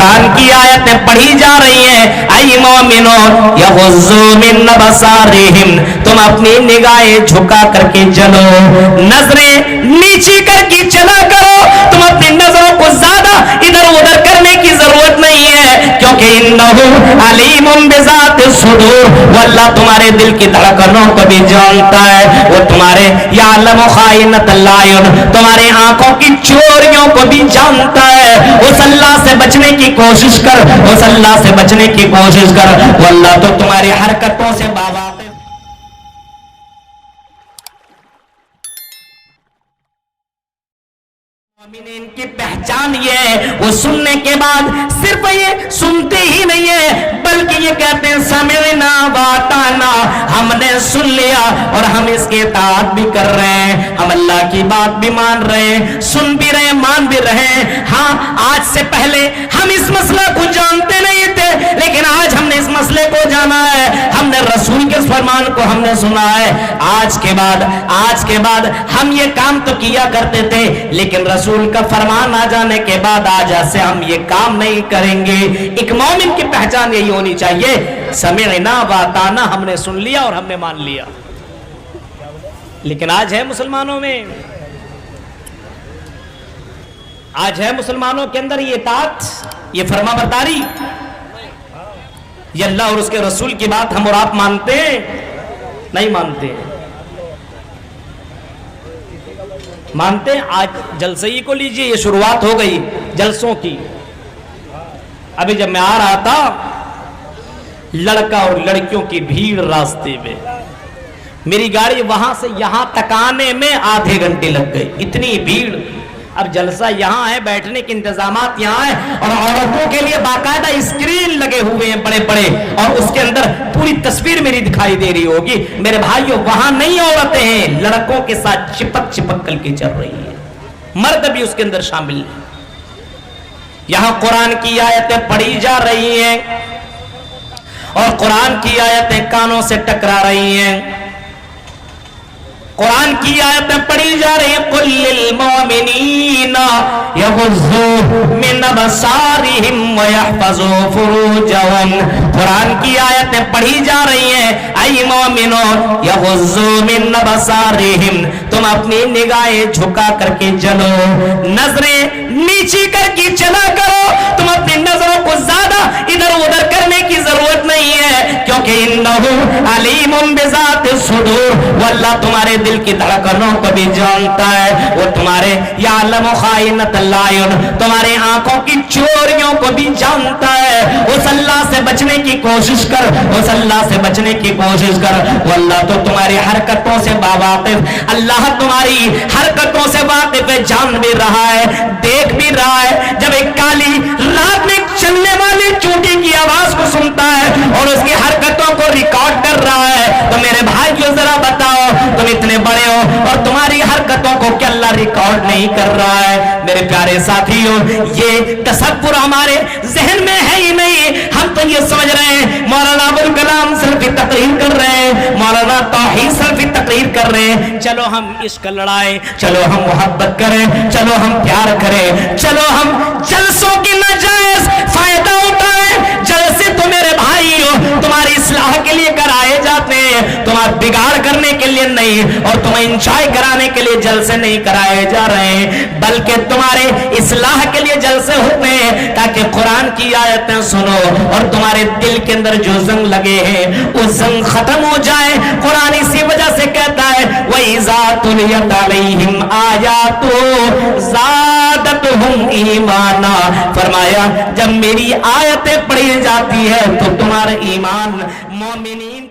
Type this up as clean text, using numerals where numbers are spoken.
قرآن کی آیتیں پڑھی جا رہی ہیں، اے مومنو یغضوا من ابصارہم، تم اپنی نگاہیں جھکا کر کے چلو، نظریں نیچی کر کے چلا کرو، تم اپنی نظروں کو زیادہ ادھر ادھر کرنے کی ضرورت نہیں ہے، کیونکہ انہ علیم بذات الصدور، واللہ تمہارے دل کی دھڑکنوں کو بھی جانتا ہے، وہ تمہارے یعلم خائنۃ الاعین، تمہاری آنکھوں کی چوریوں کو بھی جانتا ہے۔ اس اللہ سے بچنے کی کوشش کر، اس اللہ سے بچنے کی کوشش کر، واللہ تو تمہاری حرکتوں سے باواقف۔ مومنین کی پہچان یہ ہے، وہ سننے کے بعد صرف یہ سنتے ہی نہیں ہے، بلکہ یہ کہتے ہیں سمعنا واطعنا، ہم نے سن لیا اور ہم اس کی اطاعت بھی کر رہے ہیں، ہم اللہ کی بات بھی مان رہے ہیں، سن بھی رہے ہیں، مان بھی رہے ہیں۔ ہاں آج سے پہلے ہم اس مسئلہ کو جانتے نہیں تھے، لیکن آج ہم نے اس مسئلے کو جانا ہے، ہم نے رسول کے فرمان کو ہم نے سنا ہے۔ آج کے بعد ہم یہ کام تو کیا کرتے تھے، لیکن رسول کا فرمان آ جانے کے بعد آج سے ہم یہ کام نہیں کریں گے۔ ایک مومن کی پہچان یہی ہونی چاہیے، سمعنا واطعنا، ہم نے سن لیا اور ہم نے مان لیا۔ لیکن آج ہے مسلمانوں میں، آج ہے مسلمانوں کے اندر یہ اطاعت، یہ فرما برداری، یہ اللہ اور اس کے رسول کی بات ہم اور آپ مانتے ہیں؟ نہیں مانتے ہیں، مانتے ہیں؟ آج جلسے ہی کو لیجئے، یہ شروعات ہو گئی جلسوں کی۔ ابھی جب میں آ رہا تھا، لڑکا اور لڑکیوں کی بھیڑ راستے میں، میری گاڑی وہاں سے یہاں تک آنے میں آدھے گھنٹے لگ گئے، اتنی بھیڑ۔ اب جلسہ یہاں ہے، بیٹھنے کے انتظامات یہاں ہیں، اور عورتوں کے لیے باقاعدہ اسکرین لگے ہوئے ہیں بڑے بڑے، اور اس کے اندر پوری تصویر میری دکھائی دے رہی ہوگی۔ میرے بھائیوں، وہاں نہیں عورتیں ہیں، لڑکوں کے ساتھ چپک چپک کر کے چل رہی ہیں، مرد بھی اس کے اندر شامل ہیں۔ یہاں قرآن کی آیتیں پڑھی جا رہی ہیں، اور قرآن کی آیتیں کانوں سے ٹکرا رہی ہیں، قرآن کی آیتیں پڑھی جا رہی ہیں، قل للمؤمنین یغضوا من ابصارہم ویحفظوا فروجہم، قرآن کی آیتیں پڑھی جا رہی ہیں، اے مومنو یغضوا من ابصارہم، تم اپنی نگاہیں جھکا کر کے چلو، نظریں نیچی کر کے چلا کرو، تم اپنی نظروں کو زیادہ ادھر ادھر کرنے کی ضرورت نہیں ہے، کیونکہ انہ علیم بذات الصدور، واللہ تمہارے دل کی دھڑکنوں کو بھی جانتا ہے، وہ تمہارے یعلم خائنۃ الاعین، تمہاری آنکھوں کی چوریوں کو بھی جانتا ہے۔ اس اللہ سے بچنے کی کوشش کر، اس اللہ سے بچنے کی کوشش کر، واللہ تو تمہاری حرکتوں سے باواقف، اللہ تمہاری حرکتوں سے واقف ہے، جان بھی رہا ہے، دیکھ بھی رہا ہے۔ جب ایک کالی رات میں چلنے والی چونٹی کی آواز کو سنتا ہے اور اس کی حرکتوں کو ریکارڈ کر رہا ہے، تو میرے بھائیو ذرا بتاؤ، تم اتنے بڑے ہو اور تمہاری حرکتوں کو کیا اللہ ریکارڈ نہیں کر رہا ہے؟ میرے پیارے ساتھیوں، یہ تصور ہمارے ذہن میں ہے ہی نہیں، ہم تو یہ سمجھ رہے ہیں مولانا ابوالکلام سلفی تقریر کر رہے ہیں، مولانا توحید سلفی تقریر کر رہے ہیں، چلو ہم عشق لڑائیں، چلو ہم محبت کریں، چلو ہم پیار کریں، چلو ہم جلسوں کی ناجائز فائدہ اٹھائیں۔ جلسے تو میرے بھائیوں تمہاری اصلاح کے لیے کرائے جاتے ہیں، تمہارا بگاڑ کرنے کے لیے نہیں، اور تمہیں انجوائے کرانے کے لیے جلسے نہیں کرائے جا رہے ہیں، بلکہ تمہارے اصلاح کے لیے جلسے ہوتے ہیں، تاکہ قرآن کی آیتیں سنو اور تمہارے دل کے اندر جو زنگ لگے ہیں وہ زنگ ختم ہو جائے۔ قرآن اسی وجہ سے کہتا ہے وَإِذَا تُلِيَتْ عَلَيْهِمْ آيَاتُهُ زَادَتْهُمْ ایمانا، فرمایا جب میری آیتیں پڑھی جاتی ہے تو تمہارا ایمان، مومنین